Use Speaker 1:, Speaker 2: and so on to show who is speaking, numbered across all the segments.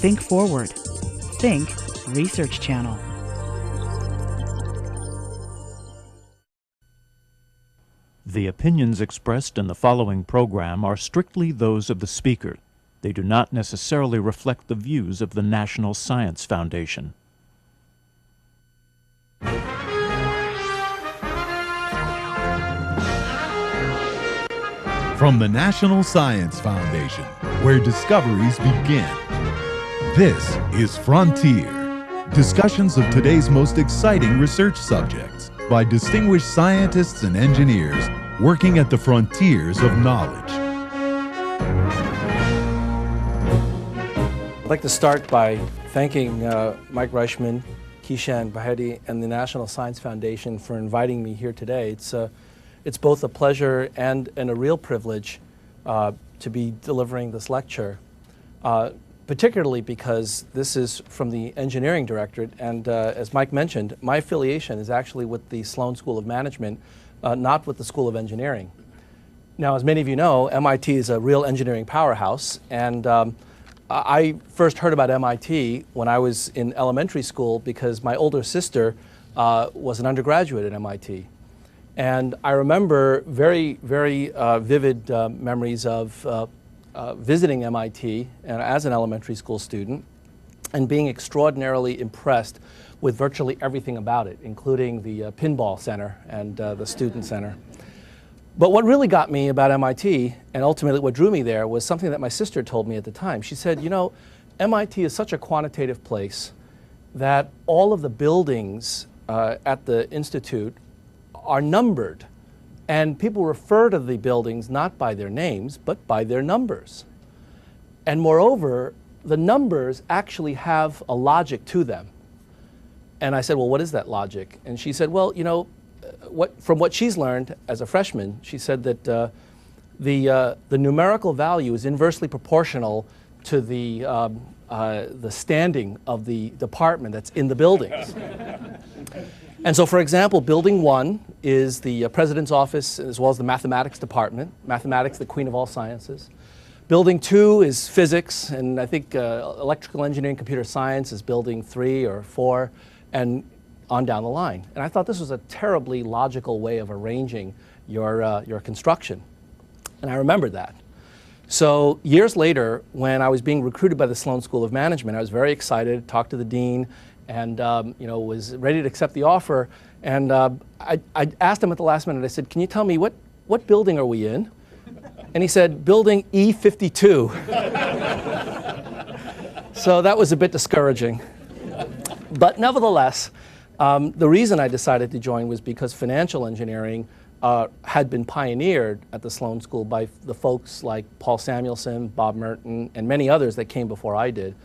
Speaker 1: Think forward. Think Research Channel.
Speaker 2: The opinions expressed in the following program are strictly those of the speaker. They do not necessarily reflect the views of the National Science Foundation.
Speaker 3: From the National Science Foundation, where discoveries begin. This is Frontier, discussions of today's most exciting research subjects by distinguished scientists and engineers working at the frontiers of knowledge.
Speaker 4: I'd like to start by thanking Mike Reichman, Kishan Baheti, and the National Science Foundation for inviting me here today. It's both a pleasure and a real privilege to be delivering this lecture, particularly because this is from the Engineering Directorate, and as Mike mentioned, my affiliation is actually with the Sloan School of Management, not with the School of Engineering. Now, as many of you know, MIT is a real engineering powerhouse, and I first heard about MIT when I was in elementary school because my older sister was an undergraduate at MIT. And I remember very, very vivid memories of visiting MIT as an elementary school student and being extraordinarily impressed with virtually everything about it, including the pinball center and the student center. But what really got me about MIT, and ultimately what drew me there, was something that my sister told me at the time. She said, you know, MIT is such a quantitative place that all of the buildings at the Institute are numbered. And people refer to the buildings not by their names, but by their numbers. And moreover, the numbers actually have a logic to them. And I said, well, what is that logic? And she said, well, you know, from what she's learned as a freshman, she said that the numerical value is inversely proportional to the standing of the department that's in the buildings. And so, for example, Building 1 is the President's office as well as the mathematics department. Mathematics, the queen of all sciences. Building 2 is physics, and I think electrical engineering, computer science is Building 3 or 4, and on down the line. And I thought this was a terribly logical way of arranging your construction. And I remembered that. So years later, when I was being recruited by the Sloan School of Management, I was very excited, talked to the dean, and you know, was ready to accept the offer. And I asked him at the last minute, I said, can you tell me what building are we in? And he said, Building E52. So that was a bit discouraging. But nevertheless, the reason I decided to join was because financial engineering had been pioneered at the Sloan School by the folks like Paul Samuelson, Bob Merton, and many others that came before I did.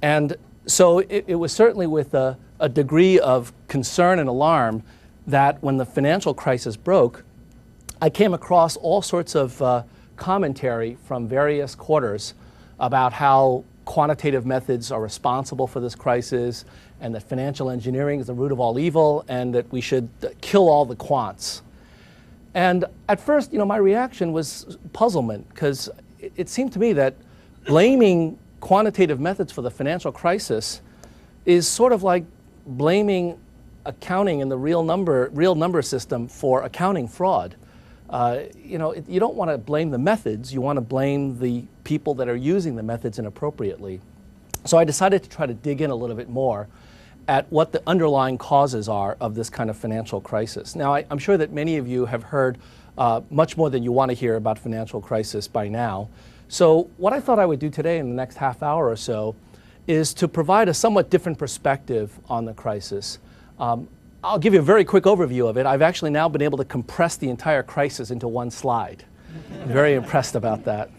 Speaker 4: And so it was certainly with a degree of concern and alarm that when the financial crisis broke, I came across all sorts of commentary from various quarters about how quantitative methods are responsible for this crisis, and that financial engineering is the root of all evil, and that we should kill all the quants. And at first, you know, my reaction was puzzlement, because it seemed to me that blaming quantitative methods for the financial crisis is sort of like blaming accounting in the real number system for accounting fraud. You know, you don't want to blame the methods, you want to blame the people that are using the methods inappropriately. So I decided to try to dig in a little bit more at what the underlying causes are of this kind of financial crisis. Now, I'm sure that many of you have heard much more than you want to hear about financial crisis by now. So what I thought I would do today in the next half hour or so is to provide a somewhat different perspective on the crisis. I'll give you a very quick overview of it. I've actually now been able to compress the entire crisis into one slide. I'm very impressed about that.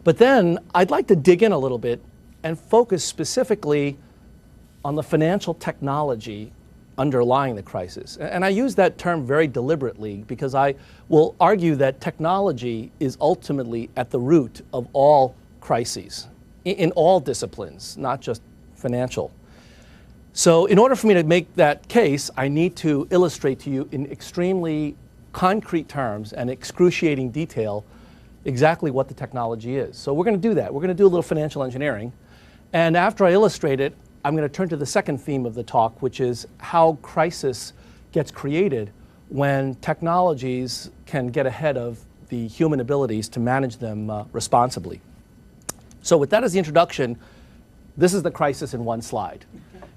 Speaker 4: But then I'd like to dig in a little bit and focus specifically on the financial technology underlying the crisis. And I use that term very deliberately because I will argue that technology is ultimately at the root of all crises, in all disciplines, not just financial. So in order for me to make that case, I need to illustrate to you in extremely concrete terms and excruciating detail exactly what the technology is. So we're going to do that. We're going to do a little financial engineering. And after I illustrate it, I'm going to turn to the second theme of the talk, which is how crisis gets created when technologies can get ahead of the human abilities to manage them responsibly. So with that as the introduction, this is the crisis in one slide.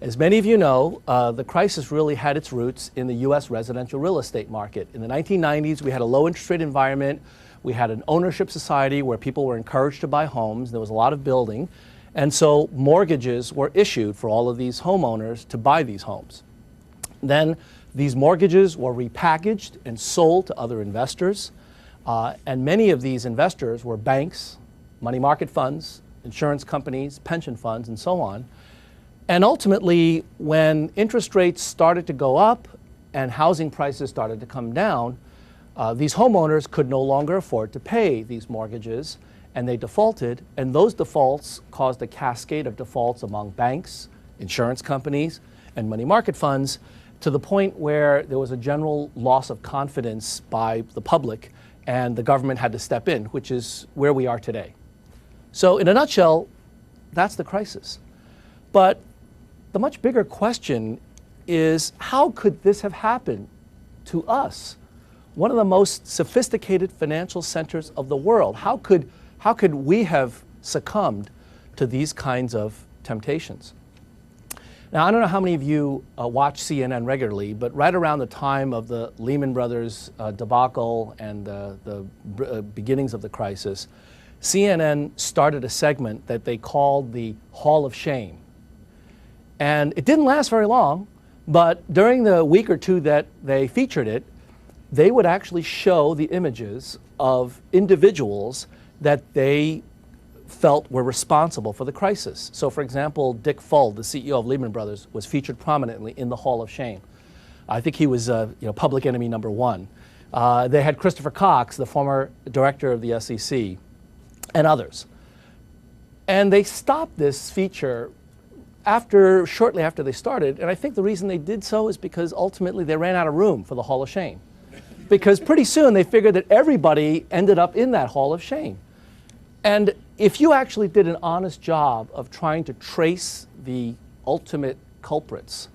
Speaker 4: As many of you know, the crisis really had its roots in the US residential real estate market. In the 1990s, we had a low interest rate environment. We had an ownership society where people were encouraged to buy homes. There was a lot of building. And so mortgages were issued for all of these homeowners to buy these homes. Then these mortgages were repackaged and sold to other investors. And many of these investors were banks, money market funds, insurance companies, pension funds, and so on. And ultimately, when interest rates started to go up and housing prices started to come down, these homeowners could no longer afford to pay these mortgages, and they defaulted, and those defaults caused a cascade of defaults among banks, insurance companies, and money market funds, to the point where there was a general loss of confidence by the public, and the government had to step in, which is where we are today. So in a nutshell, that's the crisis. But the much bigger question is, how could this have happened to us, one of the most sophisticated financial centers of the world? How could we have succumbed to these kinds of temptations? Now, I don't know how many of you watch CNN regularly, but right around the time of the Lehman Brothers debacle and the beginnings of the crisis, CNN started a segment that they called the Hall of Shame. And it didn't last very long, but during the week or two that they featured it, they would actually show the images of individuals that they felt were responsible for the crisis. So for example, Dick Fuld, the CEO of Lehman Brothers, was featured prominently in the Hall of Shame. I think he was public enemy number one. They had Christopher Cox, the former director of the SEC, and others. And they stopped this feature shortly after they started, and I think the reason they did so is because ultimately they ran out of room for the Hall of Shame. Because pretty soon they figured that everybody ended up in that Hall of Shame. And if you actually did an honest job of trying to trace the ultimate culprits,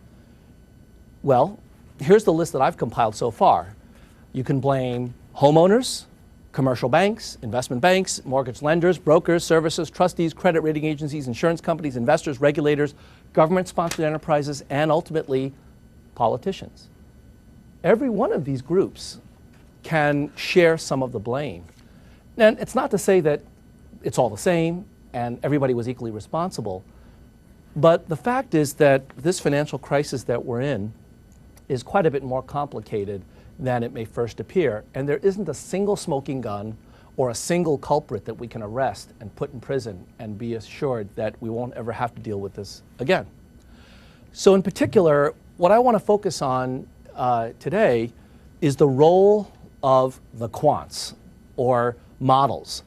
Speaker 4: well, here's the list that I've compiled so far. You can blame homeowners, commercial banks, investment banks, mortgage lenders, brokers, services, trustees, credit rating agencies, insurance companies, investors, regulators, government-sponsored enterprises, and ultimately politicians. Every one of these groups can share some of the blame. And it's not to say that it's all the same and everybody was equally responsible, but the fact is that this financial crisis that we're in is quite a bit more complicated than it may first appear. And there isn't a single smoking gun or a single culprit that we can arrest and put in prison and be assured that we won't ever have to deal with this again. So in particular, what I want to focus on today is the role of the quants, or models,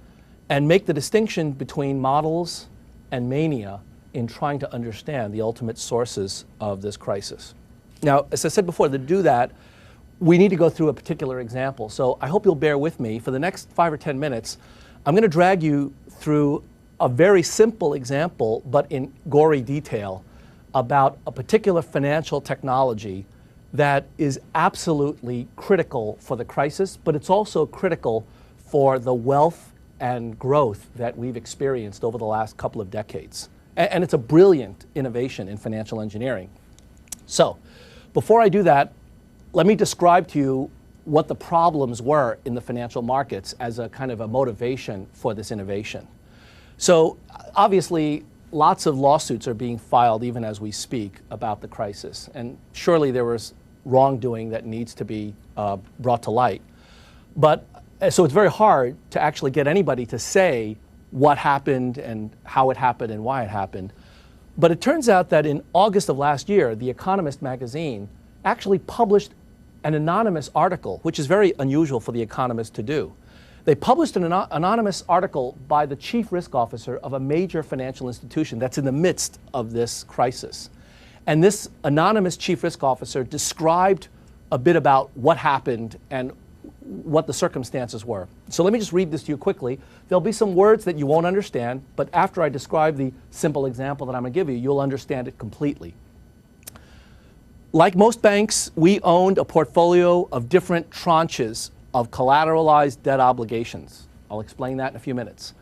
Speaker 4: and make the distinction between models and mania in trying to understand the ultimate sources of this crisis. Now, as I said before, to do that, we need to go through a particular example. So I hope you'll bear with me. For the next 5 or 10 minutes, I'm going to drag you through a very simple example, but in gory detail, about a particular financial technology that is absolutely critical for the crisis, but it's also critical for the wealth and growth that we've experienced over the last couple of decades. And it's a brilliant innovation in financial engineering. So before I do that, let me describe to you what the problems were in the financial markets as a kind of a motivation for this innovation. So obviously, lots of lawsuits are being filed even as we speak about the crisis. And surely there was wrongdoing that needs to be brought to light. But so it's very hard to actually get anybody to say what happened and how it happened and why it happened. But it turns out that in August of last year, The Economist magazine actually published an anonymous article, which is very unusual for The Economist to do. They published an anonymous article by the chief risk officer of a major financial institution that's in the midst of this crisis. And this anonymous chief risk officer described a bit about what happened and what the circumstances were. So let me just read this to you quickly. There'll be some words that you won't understand, but after I describe the simple example that I'm going to give you, you'll understand it completely. Like most banks, we owned a portfolio of different tranches of collateralized debt obligations. I'll explain that in a few minutes,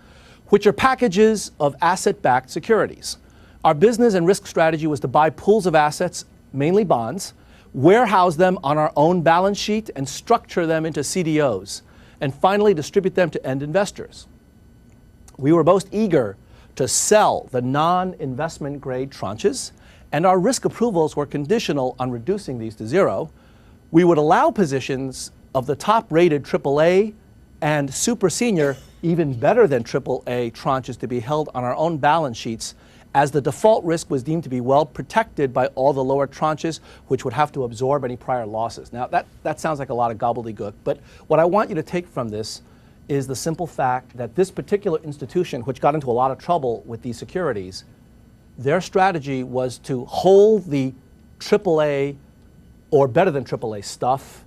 Speaker 4: which are packages of asset-backed securities. Our business and risk strategy was to buy pools of assets, mainly bonds, warehouse them on our own balance sheet, and structure them into CDOs, and finally distribute them to end investors. We were most eager to sell the non-investment grade tranches, and our risk approvals were conditional on reducing these to zero. We would allow positions of the top-rated AAA and super senior, even better than AAA tranches to be held on our own balance sheets, as the default risk was deemed to be well protected by all the lower tranches, which would have to absorb any prior losses. Now, that sounds like a lot of gobbledygook, but what I want you to take from this is the simple fact that this particular institution, which got into a lot of trouble with these securities, their strategy was to hold the AAA or better than AAA stuff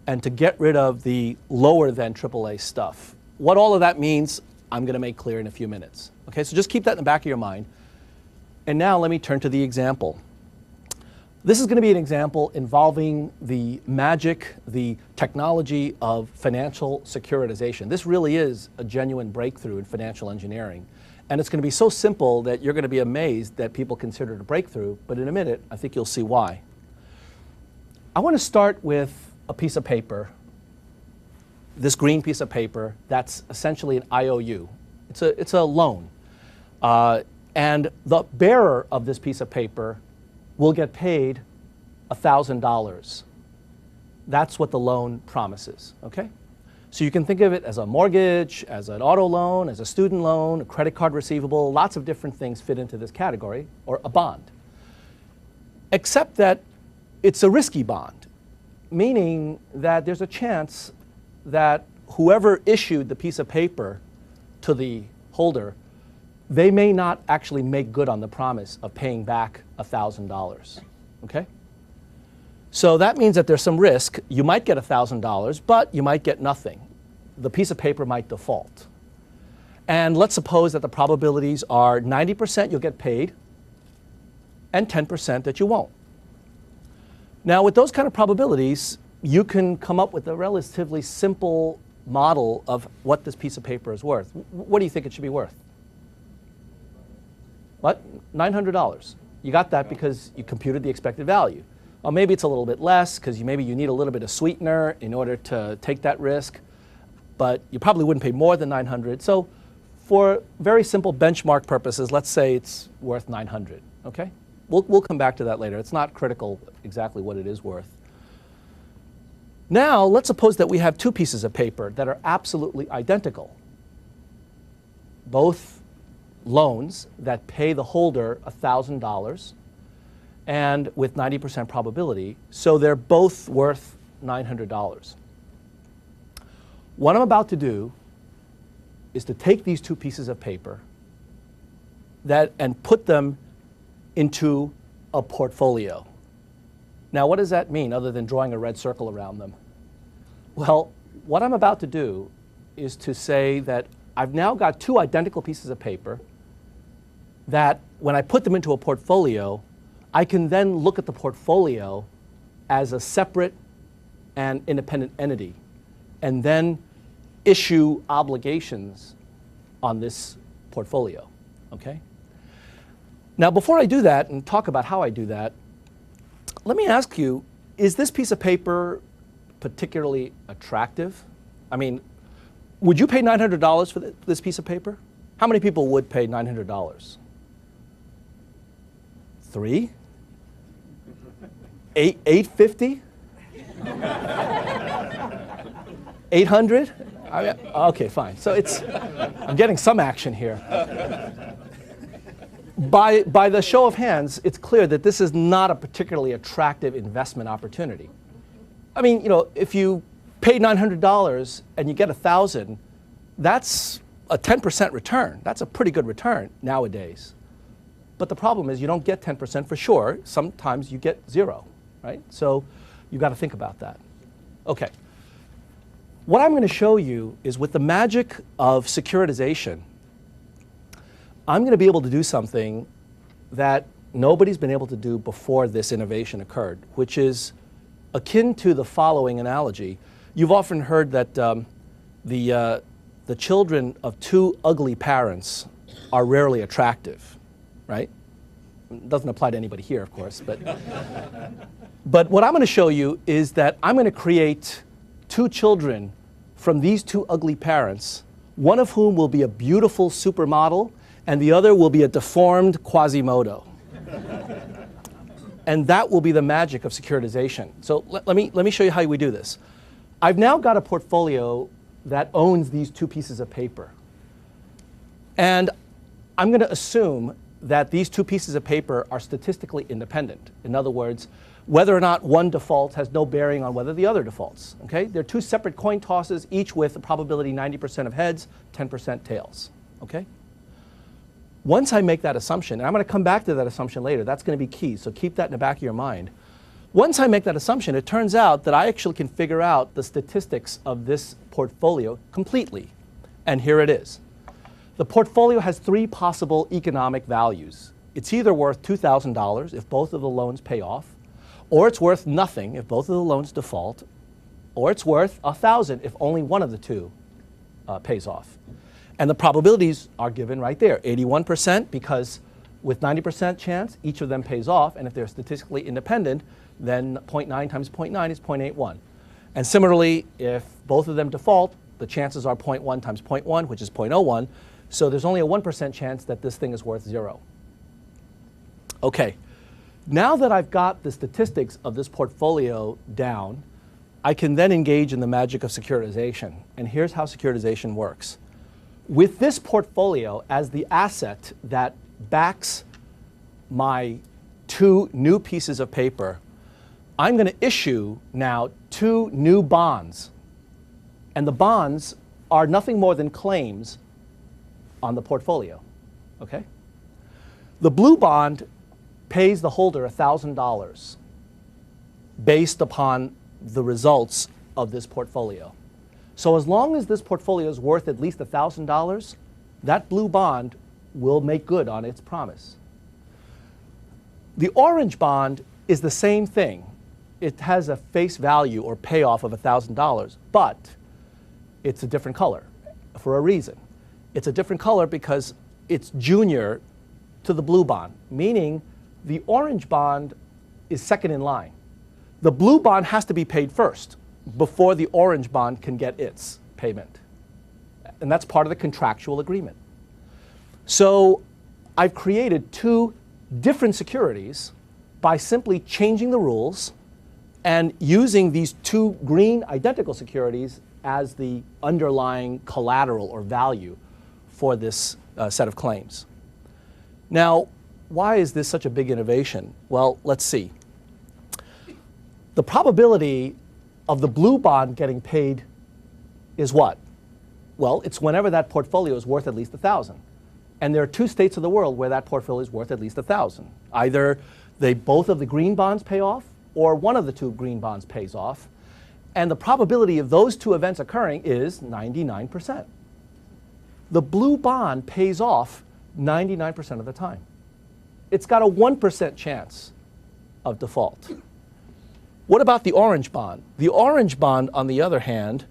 Speaker 4: and to get rid of the lower than AAA stuff. What all of that means, I'm going to make clear in a few minutes. Okay, so just keep that in the back of your mind. And now let me turn to the example. This is going to be an example involving the magic, the technology of financial securitization. This really is a genuine breakthrough in financial engineering. And it's going to be so simple that you're going to be amazed that people consider it a breakthrough. But in a minute, I think you'll see why. I want to start with a piece of paper, this green piece of paper that's essentially an IOU. It's a loan. And the bearer of this piece of paper will get paid $1,000. That's what the loan promises, okay? So you can think of it as a mortgage, as an auto loan, as a student loan, a credit card receivable. Lots of different things fit into this category, or a bond. Except that it's a risky bond, meaning that there's a chance that whoever issued the piece of paper to the holder, they may not actually make good on the promise of paying back $1,000, okay? So that means that there's some risk. You might get $1,000, but you might get nothing. The piece of paper might default. And let's suppose that the probabilities are 90% you'll get paid and 10% that you won't. Now, with those kind of probabilities, you can come up with a relatively simple model of what this piece of paper is worth. What do you think it should be worth? What? $900. You got that because you computed the expected value. Or maybe it's a little bit less because maybe you need a little bit of sweetener in order to take that risk, but you probably wouldn't pay more than $900. So for very simple benchmark purposes, let's say it's worth $900, okay? We'll come back to that later. It's not critical exactly what it is worth. Now, let's suppose that we have two pieces of paper that are absolutely identical. Both loans that pay the holder $1,000 and with 90% probability, so they're both worth $900. What I'm about to do is to take these two pieces of paper and put them into a portfolio. Now, what does that mean other than drawing a red circle around them? Well, what I'm about to do is to say that I've now got two identical pieces of paper that when I put them into a portfolio, I can then look at the portfolio as a separate and independent entity and then issue obligations on this portfolio, okay? Now, before I do that and talk about how I do that, let me ask you, is this piece of paper particularly attractive? I mean, would you pay $900 for this piece of paper? How many people would pay $900? 3? 850? 800? Okay, fine. So I'm getting some action here. By the show of hands, it's clear that this is not a particularly attractive investment opportunity. I mean, you know, if you pay $900 and you get $1,000, that's a 10% return. That's a pretty good return nowadays. But the problem is you don't get 10% for sure. Sometimes you get 0, right? So you've got to think about that. Okay. What I'm going to show you is with the magic of securitization, I'm going to be able to do something that nobody's been able to do before this innovation occurred, which is akin to the following analogy. You've often heard that the children of two ugly parents are rarely attractive, right? It doesn't apply to anybody here, of course, but what I'm going to show you is that I'm going to create two children from these two ugly parents, one of whom will be a beautiful supermodel, and the other will be a deformed Quasimodo. And that will be the magic of securitization. So let me show you how we do this. I've now got a portfolio that owns these two pieces of paper. And I'm going to assume that these two pieces of paper are statistically independent. In other words, whether or not one defaults has no bearing on whether the other defaults. Okay? They're two separate coin tosses, each with a probability 90% of heads, 10% tails. Okay? Once I make that assumption, and I'm going to come back to that assumption later, that's going to be key, so keep that in the back of your mind. Once I make that assumption, it turns out that I actually can figure out the statistics of this portfolio completely. And here it is. The portfolio has three possible economic values. It's either worth $2,000 if both of the loans pay off, or it's worth nothing if both of the loans default, or it's worth $1,000 if only one of the two pays off. And the probabilities are given right there, 81%, because with 90% chance, each of them pays off. And if they're statistically independent, then 0.9 times 0.9 is 0.81. And similarly, if both of them default, the chances are 0.1 times 0.1, which is 0.01. So there's only a 1% chance that this thing is worth 0. OK, now that I've got the statistics of this portfolio down, I can then engage in the magic of securitization. And here's how securitization works. With this portfolio as the asset that backs my two new pieces of paper, I'm going to issue now two new bonds. And the bonds are nothing more than claims on the portfolio. Okay? The blue bond pays the holder $1,000 based upon the results of this portfolio. So as long as this portfolio is worth at least $1,000, that blue bond will make good on its promise. The orange bond is the same thing. It has a face value or payoff of $1,000, but it's a different color for a reason. It's a different color because it's junior to the blue bond, meaning the orange bond is second in line. The blue bond has to be paid first before the orange bond can get its payment. And that's part of the contractual agreement. So I've created two different securities by simply changing the rules and using these two green identical securities as the underlying collateral or value for this set of claims. Now, why is this such a big innovation? Well, let's see. The probability of the blue bond getting paid is what? Well, it's whenever that portfolio is worth at least $1,000. And there are two states of the world where that portfolio is worth at least $1,000. Either both of the green bonds pay off, or one of the two green bonds pays off. And the probability of those two events occurring is 99%. The blue bond pays off 99% of the time. It's got a 1% chance of default. What about the orange bond? The orange bond, on the other hand,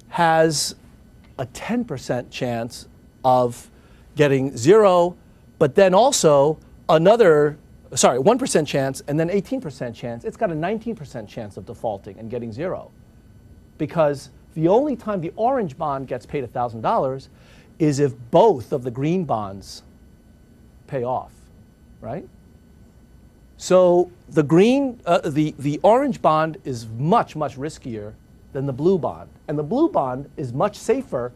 Speaker 4: has a 10% chance of getting 0, but then also another, 1% chance, and then 18% chance. It's got a 19% chance of defaulting and getting 0. Because the only time the orange bond gets paid $1,000 is if both of the green bonds pay off, right? So the the orange bond is much, much riskier than the blue bond. And the blue bond is much safer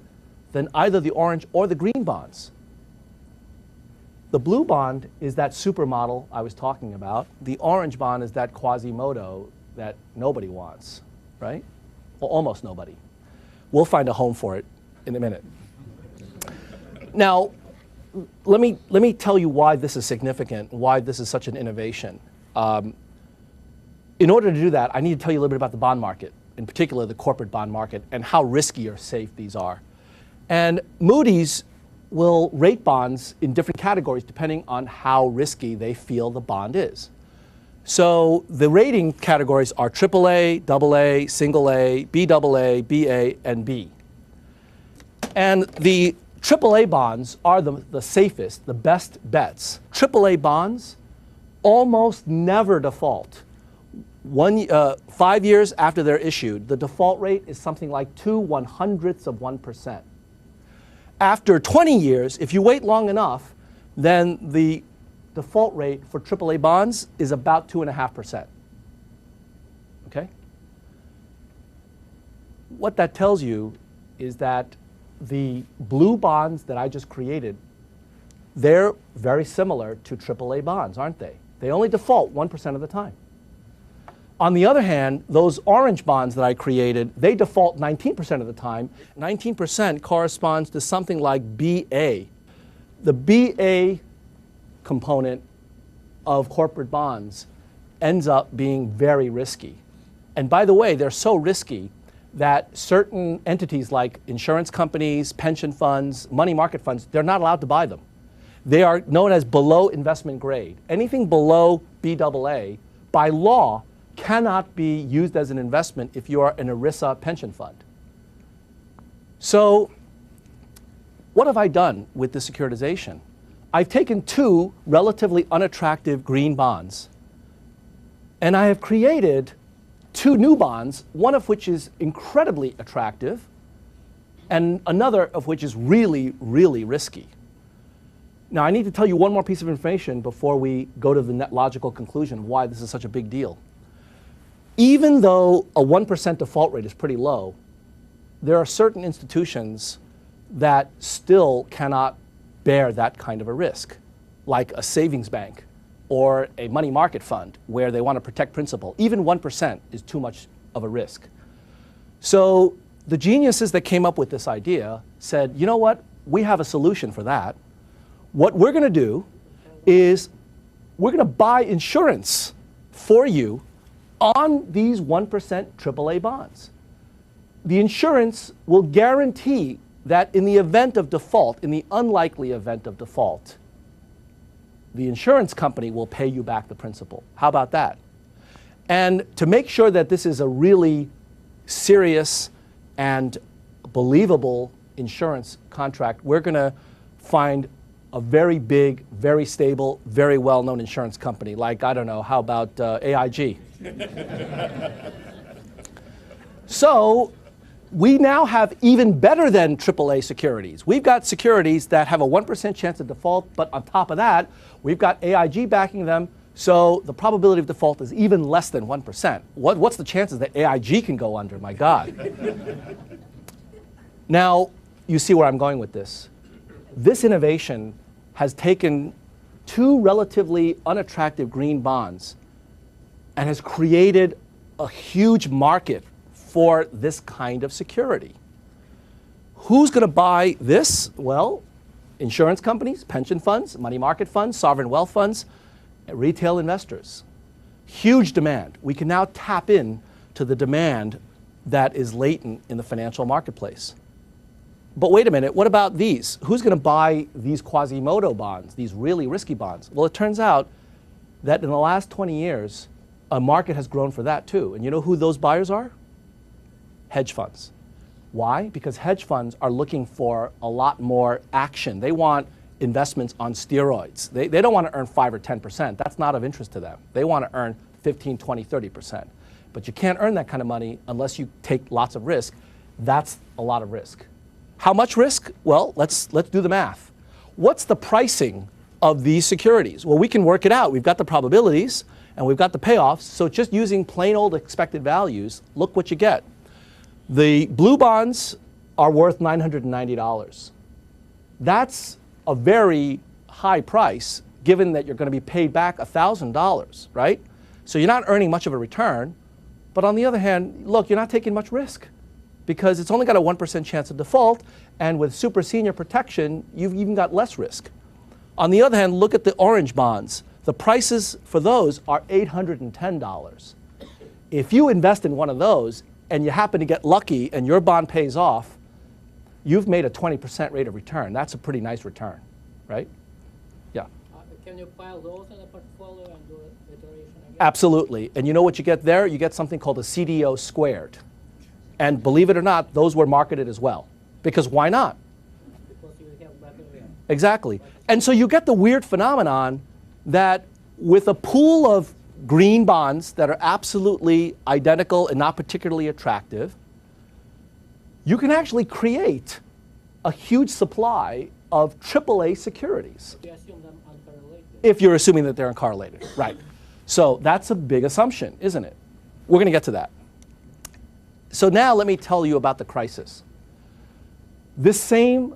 Speaker 4: than either the orange or the green bonds. The blue bond is that supermodel I was talking about. The orange bond is that Quasimodo that nobody wants, right? Well, almost nobody. We'll find a home for it in a minute. Now, let me tell you why this is significant, why this is such an innovation. In order to do that, I need to tell you a little bit about the bond market. in particular the corporate bond market, and how risky or safe these are. And Moody's will rate bonds in different categories depending on how risky they feel the bond is. So the rating categories are AAA, AA, single A, BAA, BA, and B. And the AAA bonds are the safest, the best bets. AAA bonds almost never default. 5 years after they're issued, the default rate is something like 0.02%. After 20 years, if you wait long enough, then the default rate for AAA bonds is about 2.5%. Okay? What that tells you is that the blue bonds that I just created, they're very similar to AAA bonds, aren't they? They only default 1% of the time. On the other hand, those orange bonds that I created, they default 19% of the time. 19% corresponds to something like BA. The BA component of corporate bonds ends up being very risky. And by the way, they're so risky that certain entities like insurance companies, pension funds, money market funds, they're not allowed to buy them. They are known as below investment grade. Anything below BAA, by law, cannot be used as an investment if you are an ERISA pension fund. So what have I done with the securitization? I've taken two relatively unattractive green bonds, and I have created two new bonds, one of which is incredibly attractive, and another of which is really, really risky. Now, I need to tell you one more piece of information before we go to the net logical conclusion of why this is such a big deal. Even though a 1% default rate is pretty low, there are certain institutions that still cannot bear that kind of a risk, like a savings bank or a money market fund where they want to protect principal. Even 1% is too much of a risk. So the geniuses that came up with this idea said, you know what, we have a solution for that. What we're going to do is we're going to buy insurance for you on these 1% AAA bonds. The insurance will guarantee that in the event of default, in the unlikely event of default, the insurance company will pay you back the principal. How about that? And to make sure that this is a really serious and believable insurance contract, we're going to find a very big, very stable, very well-known insurance company, like, I don't know, how about AIG? So we now have even better than AAA securities. We've got securities that have a 1% chance of default, but on top of that, we've got AIG backing them, so the probability of default is even less than 1%. What's the chances that AIG can go under? My God. Now, you see where I'm going with this. This innovation has taken two relatively unattractive green bonds and has created a huge market for this kind of security. Who's going to buy this? Well, insurance companies, pension funds, money market funds, sovereign wealth funds, and retail investors. Huge demand. We can now tap in to the demand that is latent in the financial marketplace. But wait a minute, what about these? Who's going to buy these Quasimodo bonds, these really risky bonds? Well, it turns out that in the last 20 years, a market has grown for that too. And you know who those buyers are? Hedge funds. Why? Because hedge funds are looking for a lot more action. They want investments on steroids. They don't want to earn 5 or 10%. That's not of interest to them. They want to earn 15, 20, 30%. But you can't earn that kind of money unless you take lots of risk. That's a lot of risk. How much risk? Well, let's do the math. What's the pricing of these securities? Well, we can work it out. We've got the probabilities and we've got the payoffs. So just using plain old expected values, look what you get. The blue bonds are worth $990. That's a very high price given that you're going to be paid back $1,000, right? So you're not earning much of a return. But on the other hand, look, you're not taking much risk, because it's only got a 1% chance of default, and with super senior protection, you've even got less risk. On the other hand, look at the orange bonds. The prices for those are $810. If you invest in one of those, and you happen to get lucky and your bond pays off, you've made a 20% rate of return. That's a pretty nice return, right? Yeah.
Speaker 5: Can you pile those in a portfolio and do iteration again?
Speaker 4: Absolutely. And you know what you get there? You get something called a CDO squared. And believe it or not, those were marketed as well. Because why not?
Speaker 5: Because you have better return.
Speaker 4: Exactly. And so you get the weird phenomenon that with a pool of green bonds that are absolutely identical and not particularly attractive, you can actually create a huge supply of AAA securities.
Speaker 5: You assume them uncorrelated.
Speaker 4: If you're assuming that they're uncorrelated, right. So that's a big assumption, isn't it? We're going to get to that. So now let me tell you about the crisis. This same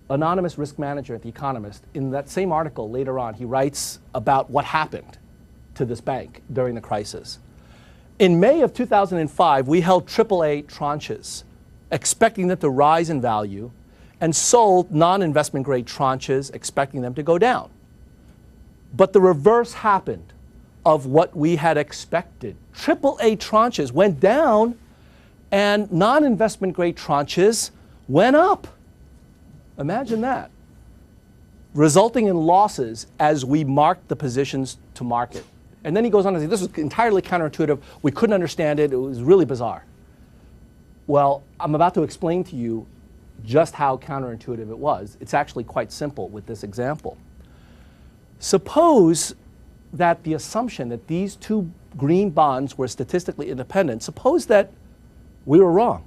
Speaker 4: anonymous risk manager at The Economist, in that same article later on, he writes about what happened to this bank during the crisis. In May of 2005, we held AAA tranches, expecting them to rise in value, and sold non-investment grade tranches, expecting them to go down. But the reverse happened of what we had expected. AAA tranches went down, and non-investment grade tranches went up. Imagine that. Resulting in losses as we marked the positions to market. And then he goes on to say, this was entirely counterintuitive. We couldn't understand it. It was really bizarre. Well, I'm about to explain to you just how counterintuitive it was. It's actually quite simple with this example. Suppose that the assumption that these two green bonds were statistically independent, suppose that we were wrong.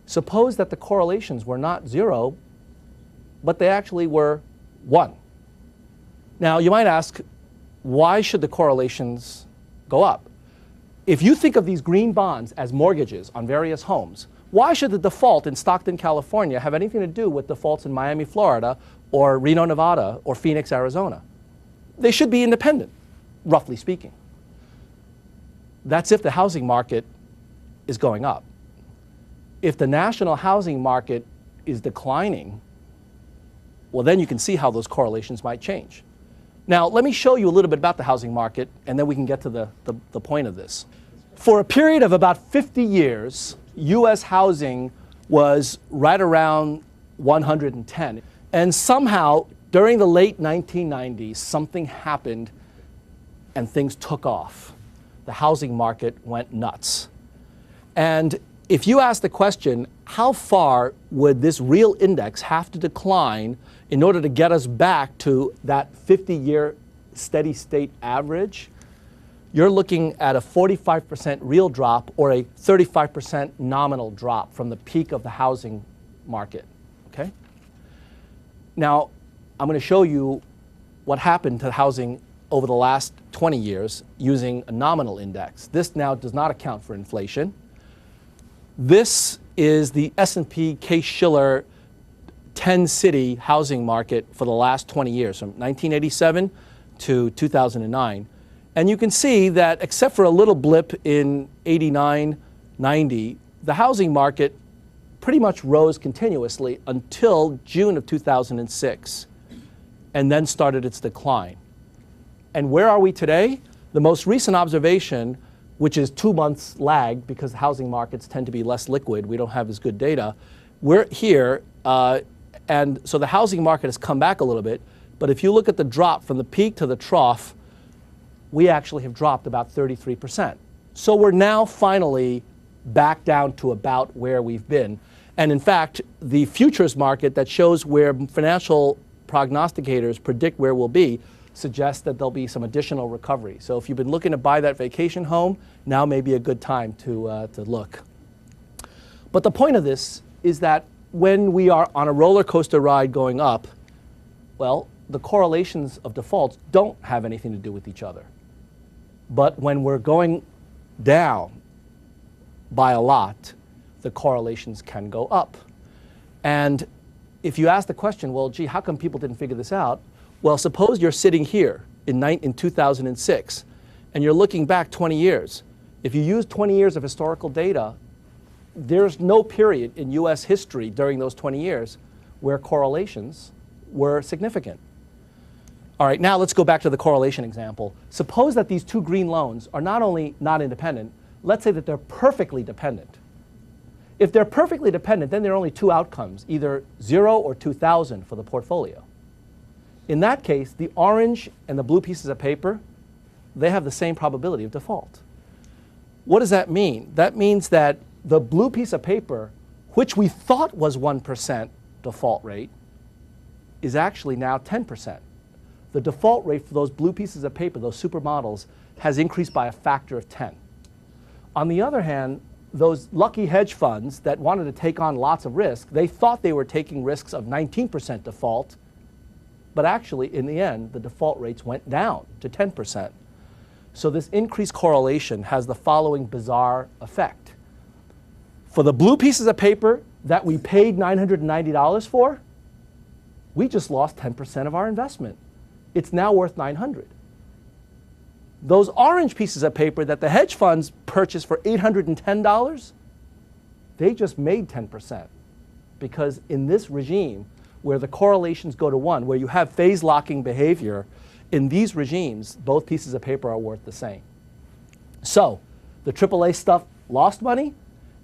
Speaker 4: Suppose that the correlations were not 0, but they actually were 1. Now, you might ask, why should the correlations go up? If you think of these green bonds as mortgages on various homes, why should the default in Stockton, California have anything to do with defaults in Miami, Florida, or Reno, Nevada, or Phoenix, Arizona? They should be independent, roughly speaking. That's if the housing market is going up. If the national housing market is declining, well, then you can see how those correlations might change. Now, let me show you a little bit about the housing market, and then we can get to the point of this. For a period of about 50 years, US housing was right around 110. And somehow, during the late 1990s, something happened and things took off. The housing market went nuts. And if you ask the question, how far would this real index have to decline in order to get us back to that 50-year steady state average? You're looking at a 45% real drop or a 35% nominal drop from the peak of the housing market, okay? Now, I'm going to show you what happened to housing over the last 20 years using a nominal index. This now does not account for inflation. This is the S&P Case-Shiller 10-city housing market for the last 20 years, from 1987 to 2009. And you can see that except for a little blip in 89, 90, the housing market pretty much rose continuously until June of 2006, and then started its decline. And where are we today? The most recent observation, which is 2 months lag because housing markets tend to be less liquid, we don't have as good data, we're here, and so the housing market has come back a little bit, but if you look at the drop from the peak to the trough, we actually have dropped about 33%. So we're now finally back down to about where we've been. And in fact, the futures market that shows where financial prognosticators predict where we'll be suggests that there'll be some additional recovery. So if you've been looking to buy that vacation home, now may be a good time to look. But the point of this is that when we are on a roller coaster ride going up, well, the correlations of defaults don't have anything to do with each other. But when we're going down by a lot, the correlations can go up. And if you ask the question, well, gee, how come people didn't figure this out? Well, suppose you're sitting here in 2006, and you're looking back 20 years. If you use 20 years of historical data, there's no period in US history during those 20 years where correlations were significant. All right, now let's go back to the correlation example. Suppose that these two green loans are not only not independent, let's say that they're perfectly dependent. If they're perfectly dependent, then there are only two outcomes, either 0 or 2,000 for the portfolio. In that case, the orange and the blue pieces of paper, they have the same probability of default. What does that mean? That means that the blue piece of paper, which we thought was 1% default rate, is actually now 10%. The default rate for those blue pieces of paper, those supermodels, has increased by a factor of 10. On the other hand, those lucky hedge funds that wanted to take on lots of risk, they thought they were taking risks of 19% default, but actually, in the end, the default rates went down to 10%. So this increased correlation has the following bizarre effect. For the blue pieces of paper that we paid $990 for, we just lost 10% of our investment. It's now worth $900. Those orange pieces of paper that the hedge funds purchased for $810, they just made 10%. Because in this regime, where the correlations go to 1, where you have phase locking behavior, in these regimes, both pieces of paper are worth the same. So the AAA stuff lost money,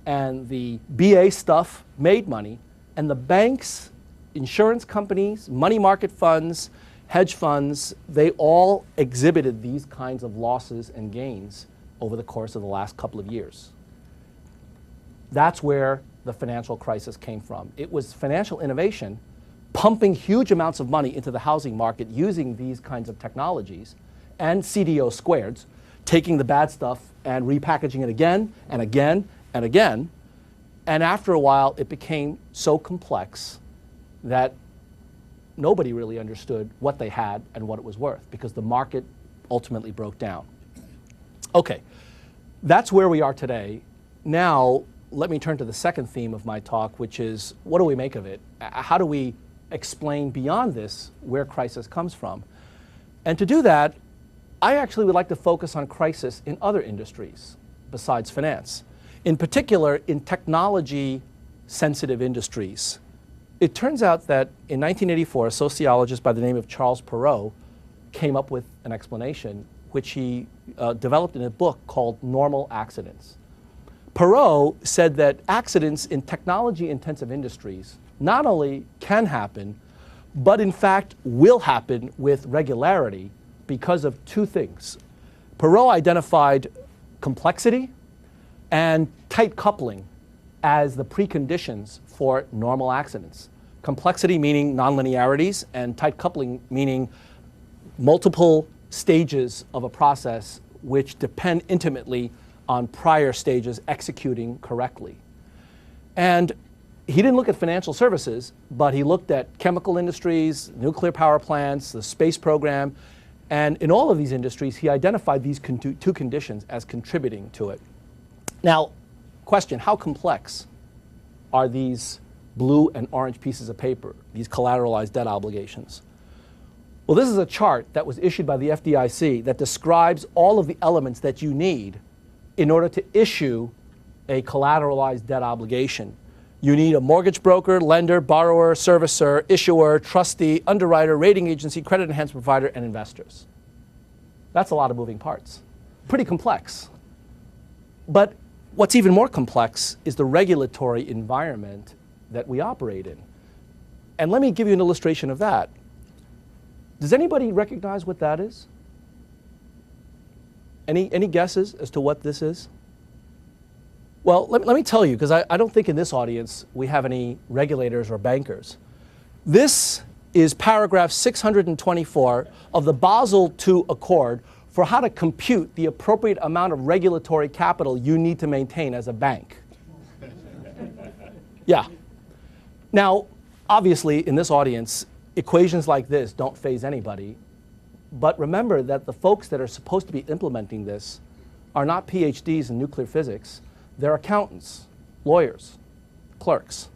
Speaker 4: and the BA stuff made money, and the banks, insurance companies, money market funds, hedge funds, they all exhibited these kinds of losses and gains over the course of the last couple of years. That's where the financial crisis came from. It was financial innovation pumping huge amounts of money into the housing market using these kinds of technologies, and CDO squareds, taking the bad stuff and repackaging it again and again and again. And after a while, it became so complex that nobody really understood what they had and what it was worth, because the market ultimately broke down. Okay, that's where we are today. Now, let me turn to the second theme of my talk, which is, what do we make of it? How do we explain beyond this where crisis comes from? And to do that, I actually would like to focus on crisis in other industries besides finance. In particular, in technology-sensitive industries. It turns out that in 1984, a sociologist by the name of Charles Perrow came up with an explanation, which he developed in a book called Normal Accidents. Perrow said that accidents in technology-intensive industries not only can happen, but in fact will happen with regularity because of two things. Perrow identified complexity and tight coupling as the preconditions for normal accidents. Complexity meaning nonlinearities, and tight coupling meaning multiple stages of a process which depend intimately on prior stages executing correctly. And he didn't look at financial services, but he looked at chemical industries, nuclear power plants, the space program, and in all of these industries, he identified these two conditions as contributing to it. Now, question, how complex are these blue and orange pieces of paper, these collateralized debt obligations? Well, this is a chart that was issued by the FDIC that describes all of the elements that you need in order to issue a collateralized debt obligation. You need a mortgage broker, lender, borrower, servicer, issuer, trustee, underwriter, rating agency, credit enhancement provider, and investors. That's a lot of moving parts. Pretty complex. But what's even more complex is the regulatory environment that we operate in. And let me give you an illustration of that. Does anybody recognize what that is? Any guesses as to what this is? Well, let me tell you, because I don't think in this audience we have any regulators or bankers. This is paragraph 624 of the Basel II Accord for how to compute the appropriate amount of regulatory capital you need to maintain as a bank. Yeah. Now, obviously, in this audience, equations like this don't faze anybody. But remember that the folks that are supposed to be implementing this are not PhDs in nuclear physics. They're accountants, lawyers, clerks.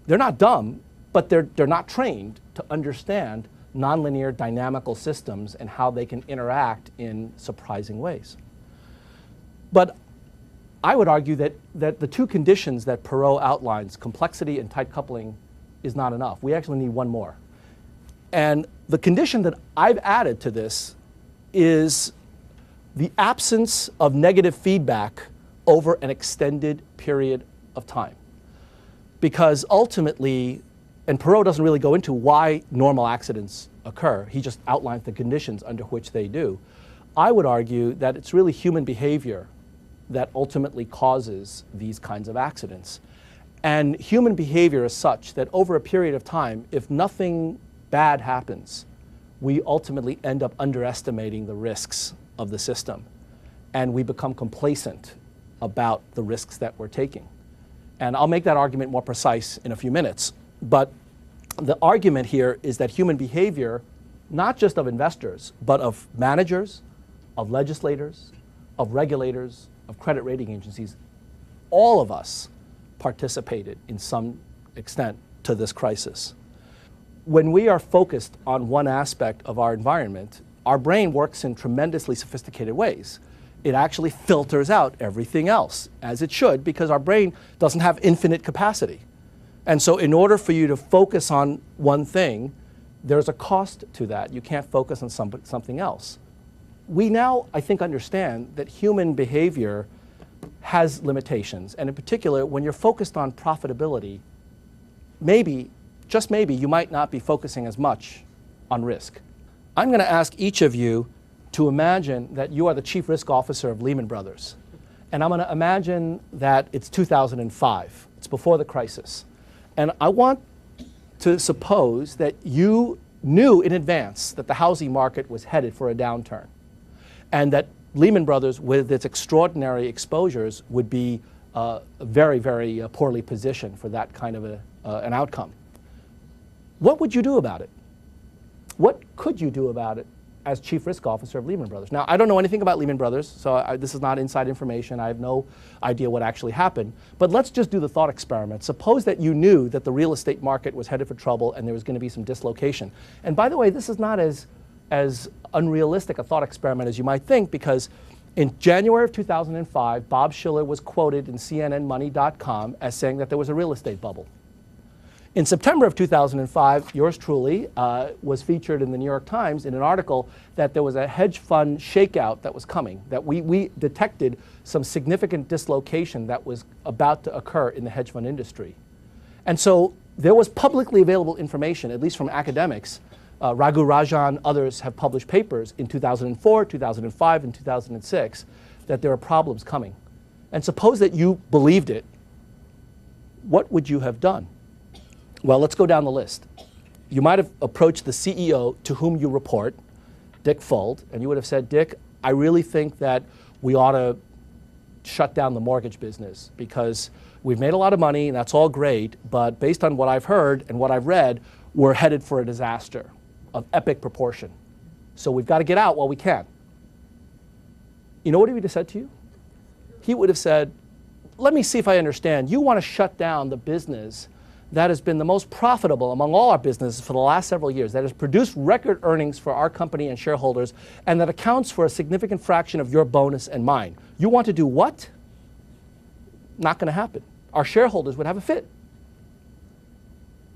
Speaker 4: They're not dumb, but they're not trained to understand nonlinear dynamical systems and how they can interact in surprising ways. But I would argue that the two conditions that Perrow outlines, complexity and tight coupling, is not enough. We actually need one more. And the condition that I've added to this is the absence of negative feedback over an extended period of time. Because ultimately, and Perot doesn't really go into why normal accidents occur, he just outlines the conditions under which they do. I would argue that it's really human behavior that ultimately causes these kinds of accidents. And human behavior is such that over a period of time, if nothing bad happens, we ultimately end up underestimating the risks of the system. And we become complacent about the risks that we're taking. And I'll make that argument more precise in a few minutes. But the argument here is that human behavior, not just of investors, but of managers, of legislators, of regulators, of credit rating agencies, all of us participated in some extent to this crisis. When we are focused on one aspect of our environment, our brain works in tremendously sophisticated ways. It actually filters out everything else, as it should, because our brain doesn't have infinite capacity. And so in order for you to focus on one thing, there's a cost to that. You can't focus on something else. We now, I think, understand that human behavior has limitations. And in particular, when you're focused on profitability, maybe, just maybe, you might not be focusing as much on risk. I'm going to ask each of you to imagine that you are the chief risk officer of Lehman Brothers. And I'm going to imagine that it's 2005. It's before the crisis. And I want to suppose that you knew in advance that the housing market was headed for a downturn, and that Lehman Brothers, with its extraordinary exposures, would be very, very poorly positioned for that kind of an outcome. What would you do about it? What could you do about it as chief risk officer of Lehman Brothers? Now, I don't know anything about Lehman Brothers, so this is not inside information. I have no idea what actually happened. But let's just do the thought experiment. Suppose that you knew that the real estate market was headed for trouble and there was going to be some dislocation. And by the way, this is not as unrealistic a thought experiment as you might think, because in January of 2005, Bob Shiller was quoted in CNNmoney.com as saying that there was a real estate bubble. In September of 2005, yours truly was featured in the New York Times in an article that there was a hedge fund shakeout that was coming, that we detected some significant dislocation that was about to occur in the hedge fund industry. And so there was publicly available information, at least from academics. Raghu Rajan, others have published papers in 2004, 2005, and 2006 that there are problems coming. And suppose that you believed it, what would you have done? Well, let's go down the list. You might have approached the CEO to whom you report, Dick Fuld, and you would have said, Dick, I really think that we ought to shut down the mortgage business because we've made a lot of money and that's all great, but based on what I've heard and what I've read, we're headed for a disaster of epic proportion. So we've got to get out while we can. You know what he would have said to you? He would have said, let me see if I understand. You want to shut down the business that has been the most profitable among all our businesses for the last several years, that has produced record earnings for our company and shareholders, and that accounts for a significant fraction of your bonus and mine. You want to do what? Not going to happen. Our shareholders would have a fit.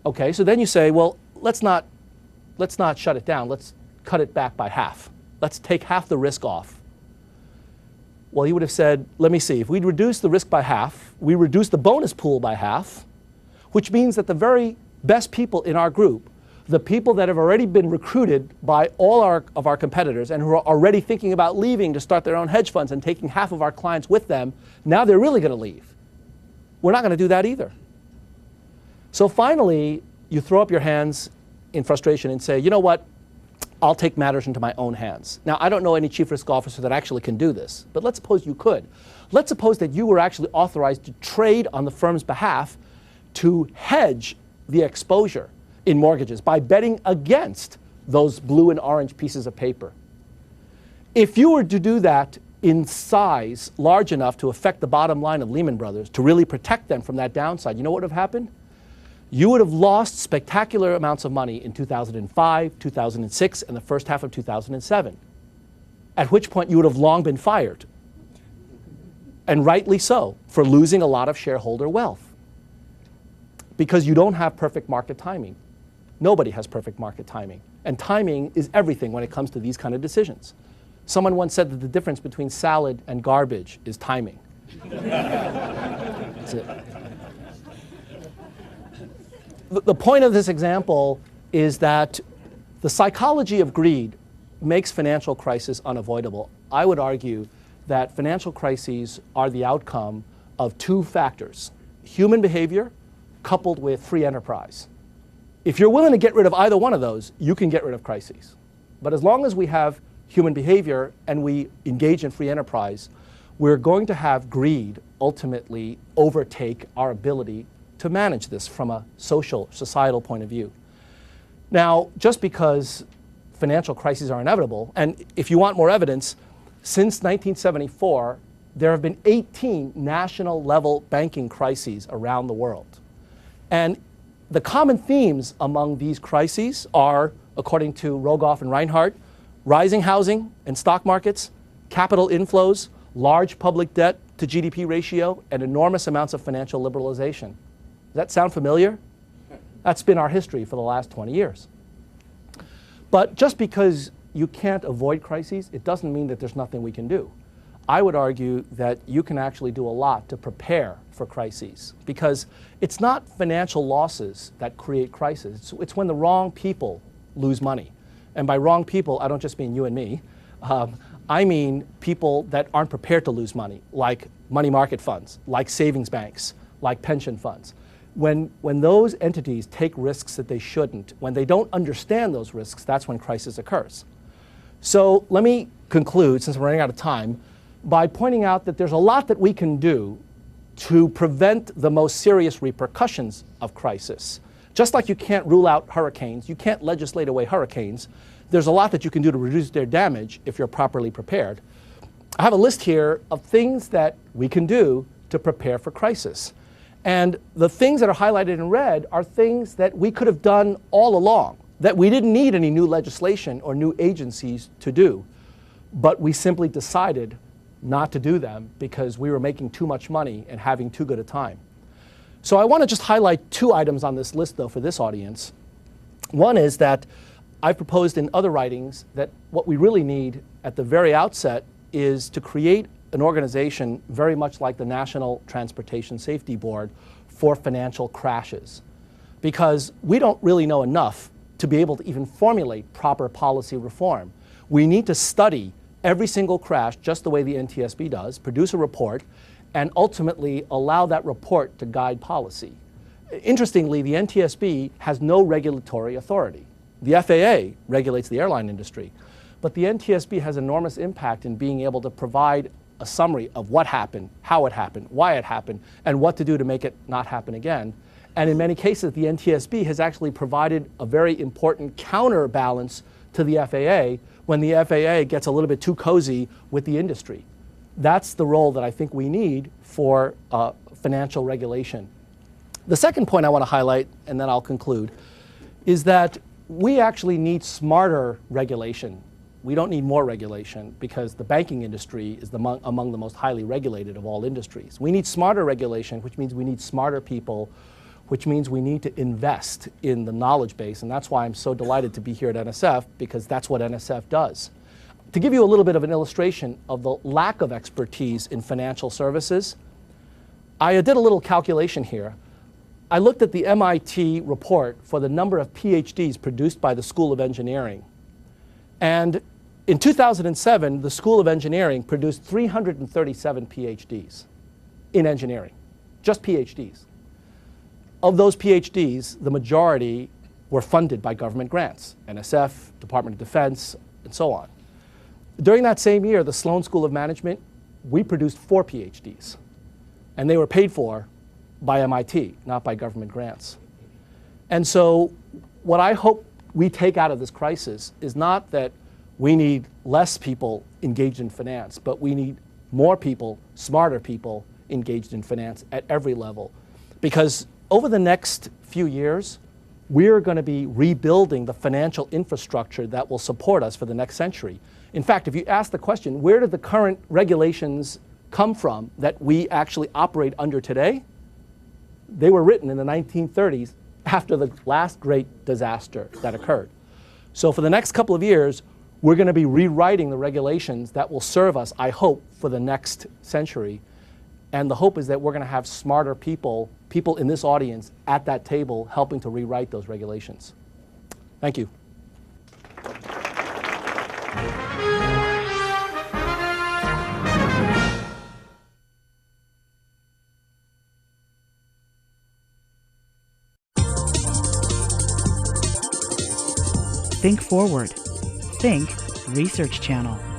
Speaker 4: Okay, so then you say, well, let's not shut it down. Let's cut it back by half. Let's take half the risk off. Well, he would have said, let me see, if we reduce the risk by half, we reduce the bonus pool by half, which means that the very best people in our group, the people that have already been recruited by all of our competitors and who are already thinking about leaving to start their own hedge funds and taking half of our clients with them, now they're really going to leave. We're not going to do that either. So finally, you throw up your hands in frustration and say, you know what? I'll take matters into my own hands. Now, I don't know any chief risk officer that actually can do this, but let's suppose you could. Let's suppose that you were actually authorized to trade on the firm's behalf to hedge the exposure in mortgages by betting against those blue and orange pieces of paper. If you were to do that in size large enough to affect the bottom line of Lehman Brothers, to really protect them from that downside, you know what would have happened? You would have lost spectacular amounts of money in 2005, 2006, and the first half of 2007, at which point you would have long been fired, and rightly so, for losing a lot of shareholder wealth. Because you don't have perfect market timing. Nobody has perfect market timing. And timing is everything when it comes to these kind of decisions. Someone once said that the difference between salad and garbage is timing. That's it. The point of this example is that the psychology of greed makes financial crisis unavoidable. I would argue that financial crises are the outcome of two factors: human behavior coupled with free enterprise. If you're willing to get rid of either one of those, you can get rid of crises. But as long as we have human behavior and we engage in free enterprise, we're going to have greed ultimately overtake our ability to manage this from a social, societal point of view. Now, just because financial crises are inevitable, and if you want more evidence, since 1974, there have been 18 national level banking crises around the world. And the common themes among these crises are, according to Rogoff and Reinhardt, rising housing and stock markets, capital inflows, large public debt to GDP ratio, and enormous amounts of financial liberalization. Does that sound familiar? That's been our history for the last 20 years. But just because you can't avoid crises, it doesn't mean that there's nothing we can do. I would argue that you can actually do a lot to prepare for crises, because it's not financial losses that create crises. It's when the wrong people lose money. And by wrong people, I don't just mean you and me. I mean people that aren't prepared to lose money, like money market funds, like savings banks, like pension funds. When those entities take risks that they shouldn't, when they don't understand those risks, that's when crisis occurs. So let me conclude, since we're running out of time, by pointing out that there's a lot that we can do to prevent the most serious repercussions of crisis. Just like you can't rule out hurricanes, you can't legislate away hurricanes, there's a lot that you can do to reduce their damage if you're properly prepared. I have a list here of things that we can do to prepare for crisis. And the things that are highlighted in red are things that we could have done all along, that we didn't need any new legislation or new agencies to do. But we simply decided not to do them because we were making too much money and having too good a time. So I want to just highlight two items on this list, though, for this audience. One is that I've proposed in other writings that what we really need at the very outset is to create an organization very much like the National Transportation Safety Board for financial crashes, because we don't really know enough to be able to even formulate proper policy reform. We need to study every single crash just the way the NTSB does, produce a report, and ultimately allow that report to guide policy. Interestingly, the NTSB has no regulatory authority. The FAA regulates the airline industry, but the NTSB has enormous impact in being able to provide a summary of what happened, how it happened, why it happened, and what to do to make it not happen again. And in many cases, the NTSB has actually provided a very important counterbalance to the FAA when the FAA gets a little bit too cozy with the industry. That's the role that I think we need for financial regulation. The second point I want to highlight, and then I'll conclude, is that we actually need smarter regulation. We don't need more regulation because the banking industry is among the most highly regulated of all industries. We need smarter regulation, which means we need smarter people, which means we need to invest in the knowledge base. And that's why I'm so delighted to be here at NSF, because that's what NSF does. To give you a little bit of an illustration of the lack of expertise in financial services, I did a little calculation here. I looked at the MIT report for the number of PhDs produced by the School of Engineering. And in 2007, the School of Engineering produced 337 PhDs in engineering, just PhDs. Of those PhDs, the majority were funded by government grants, NSF, Department of Defense, and so on. During that same year, the Sloan School of Management, we produced 4 PhDs, and they were paid for by MIT, not by government grants. And so what I hope we take out of this crisis is not that we need less people engaged in finance, but we need more people, smarter people engaged in finance at every level. Because over the next few years, we're going to be rebuilding the financial infrastructure that will support us for the next century. In fact, if you ask the question, where did the current regulations come from that we actually operate under today? They were written in the 1930s after the last great disaster that occurred. So for the next couple of years, we're going to be rewriting the regulations that will serve us, I hope, for the next century. And the hope is that we're going to have smarter people in this audience at that table helping to rewrite those regulations. Thank you.
Speaker 1: Think forward. Think Research Channel.